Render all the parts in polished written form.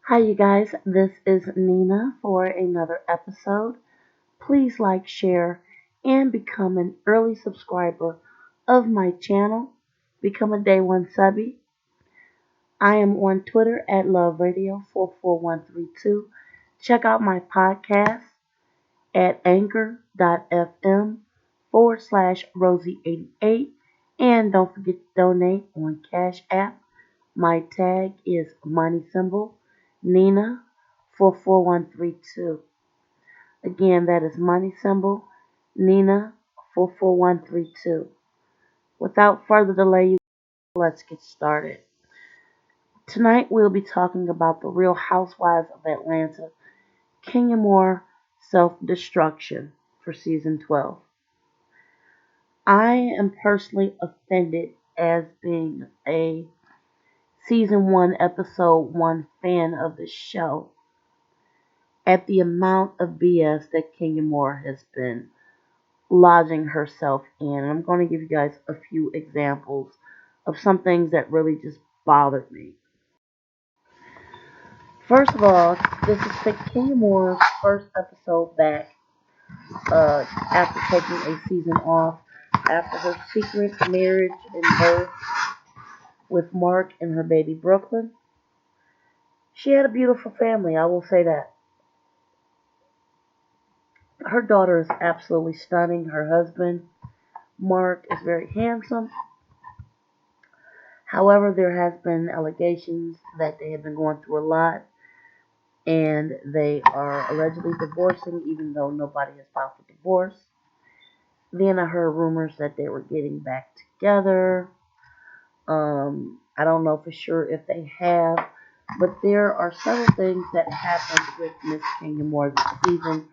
Hi, you guys. This is Nina for another episode. Please like, share, and become an early subscriber of my channel. Become a day one subby. I am on Twitter at loveradio44132. Check out my podcast at anchor.fm/Rosie88. And don't forget to donate on Cash App. My tag is money symbol Nina 44132. Again, that is money symbol Nina 44132. Without further delay, let's get started. Tonight we'll be talking about the Real Housewives of Atlanta, Kenya Moore self-destruction for season 12. I am personally offended as being a season 1 episode 1 fan of the show at the amount of BS that Kenya Moore has been lodging herself in. And I'm going to give you guys a few examples of some things that really just bothered me. First of all, this is Kenya Moore's first episode back after taking a season off after her secret marriage and birth with Mark and her baby Brooklyn. She had a beautiful family, I will say that. Her daughter is absolutely stunning. Her husband, Mark, is very handsome. However, there has been allegations that they have been going through a lot and they are allegedly divorcing even though nobody has filed for divorce. Then I heard rumors that they were getting back together. I don't know for sure if they have, but there are several things that happened with Miss Kenya Moore this season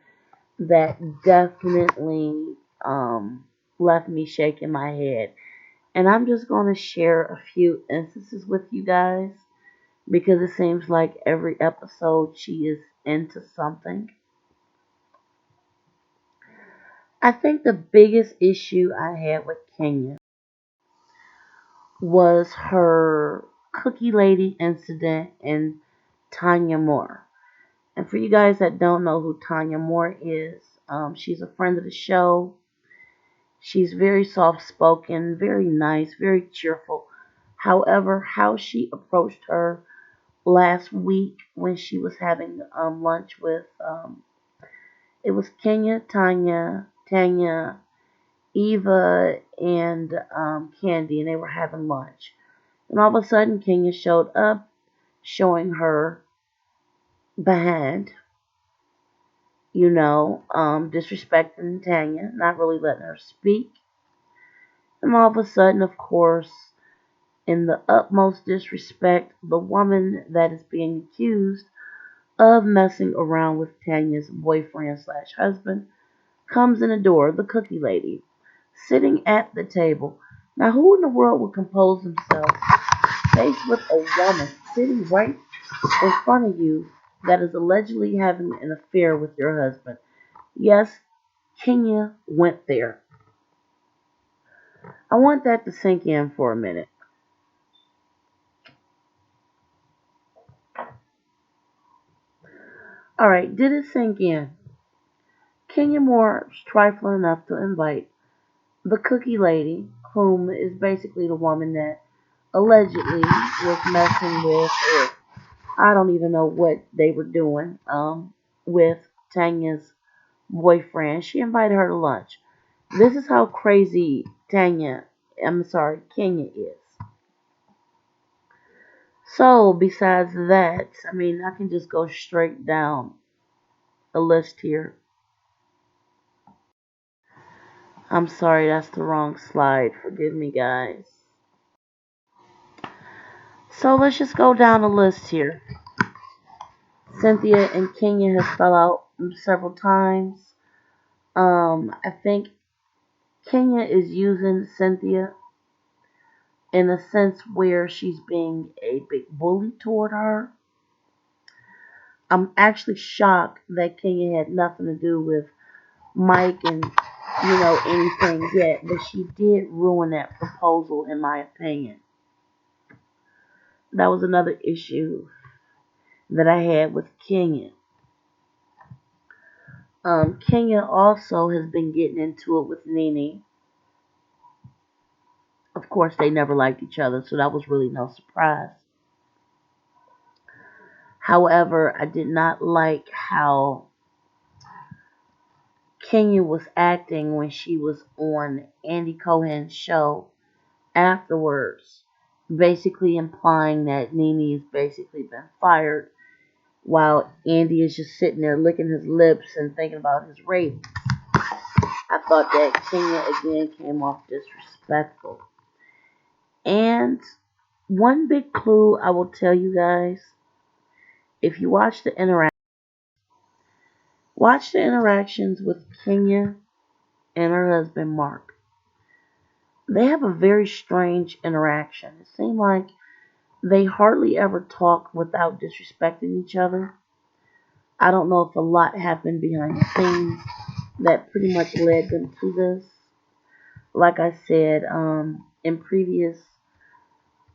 that definitely left me shaking my head. And I'm just going to share a few instances with you guys because it seems like every episode she is into something. I think the biggest issue I had with Kenya was her cookie lady incident and Tanya Moore. And for you guys that don't know who Tanya Moore is, she's a friend of the show. She's very soft spoken, very nice, very cheerful. However, how she approached her last week when she was having lunch with, it was Kenya, Tanya, Eva, and Candy, and they were having lunch. And all of a sudden, Kenya showed up, showing her behind, disrespecting Tanya, not really letting her speak. And all of a sudden, of course, in the utmost disrespect, the woman that is being accused of messing around with Tanya's boyfriend slash husband comes in the door, the cookie lady, sitting at the table. Now, who in the world would compose themselves faced with a woman sitting right in front of you that is allegedly having an affair with your husband? Yes, Kenya went there. I want that to sink in for a minute. Alright, did it sink in? Kenya Moore is trifling enough to invite the cookie lady, whom is basically the woman that allegedly was messing with, or I don't even know what they were doing, with Tanya's boyfriend. She invited her to lunch. This is how crazy Kenya is. So, besides that, I can just go straight down a list here. I'm sorry, that's the wrong slide. Forgive me, guys. So, let's just go down the list here. Cynthia and Kenya has fell out several times. I think Kenya is using Cynthia in a sense where she's being a big bully toward her. I'm actually shocked that Kenya had nothing to do with Mike and anything yet, but she did ruin that proposal in my opinion. That was another issue that I had with Kenya. Kenya also has been getting into it with Nene. Of course, they never liked each other, so that was really no surprise. However, I did not like how Kenya was acting when she was on Andy Cohen's show afterwards, basically implying that Nene has basically been fired while Andy is just sitting there licking his lips and thinking about his rape. I thought that Kenya again came off disrespectful. And one big clue I will tell you guys, if you watch the interactions with Kenya and her husband Mark. They have a very strange interaction. It seems like they hardly ever talk without disrespecting each other. I don't know if a lot happened behind the scenes that pretty much led them to this. Like I said in previous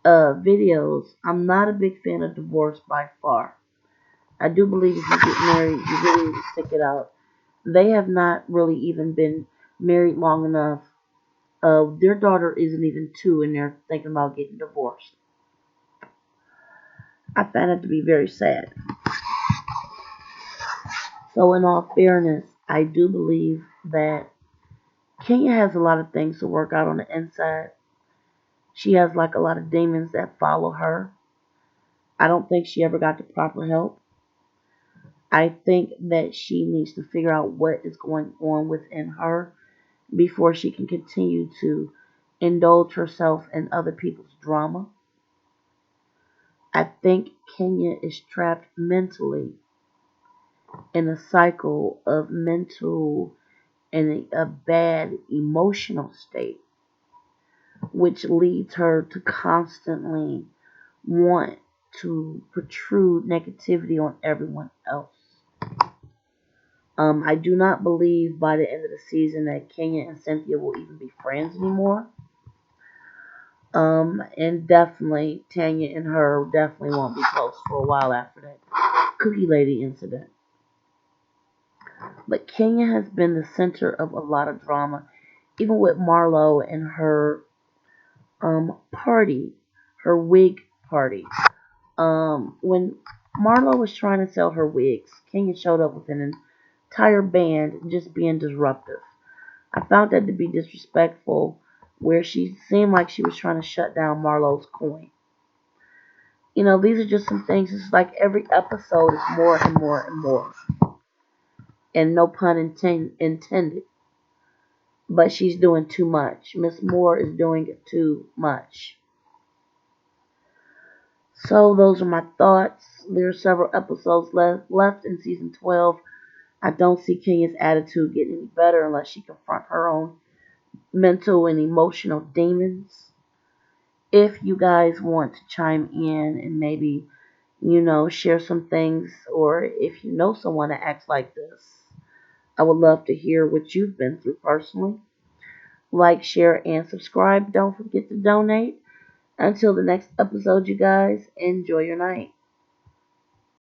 videos, I'm not a big fan of divorce by far. I do believe if you get married, you really need to stick it out. They have not really even been married long enough. Their daughter isn't even 2, and they're thinking about getting divorced. I find it to be very sad. So, in all fairness, I do believe that Kenya has a lot of things to work out on the inside. She has like a lot of demons that follow her. I don't think she ever got the proper help. I think that she needs to figure out what is going on within her before she can continue to indulge herself in other people's drama. I think Kenya is trapped mentally in a cycle of mental and a bad emotional state, which leads her to constantly want to protrude negativity on everyone else. I do not believe by the end of the season that Kenya and Cynthia will even be friends anymore. And definitely Tanya and her definitely won't be close for a while after that Cookie Lady incident. But Kenya has been the center of a lot of drama, even with Marlo and her party, her wig party. When Marlo was trying to sell her wigs, Kenya showed up with an entire band just being disruptive. I found that to be disrespectful, where she seemed like she was trying to shut down Marlo's coin. You know, these are just some things. It's like every episode is more and more and more. And no pun intended. But she's doing too much. Miss Moore is doing too much. So those are my thoughts. There are several episodes left in season 12. I don't see Kenya's attitude getting any better unless she confronts her own mental and emotional demons. If you guys want to chime in and maybe, share some things, or if you know someone that acts like this, I would love to hear what you've been through personally. Like, share, and subscribe. Don't forget to donate. Until the next episode, you guys, enjoy your night.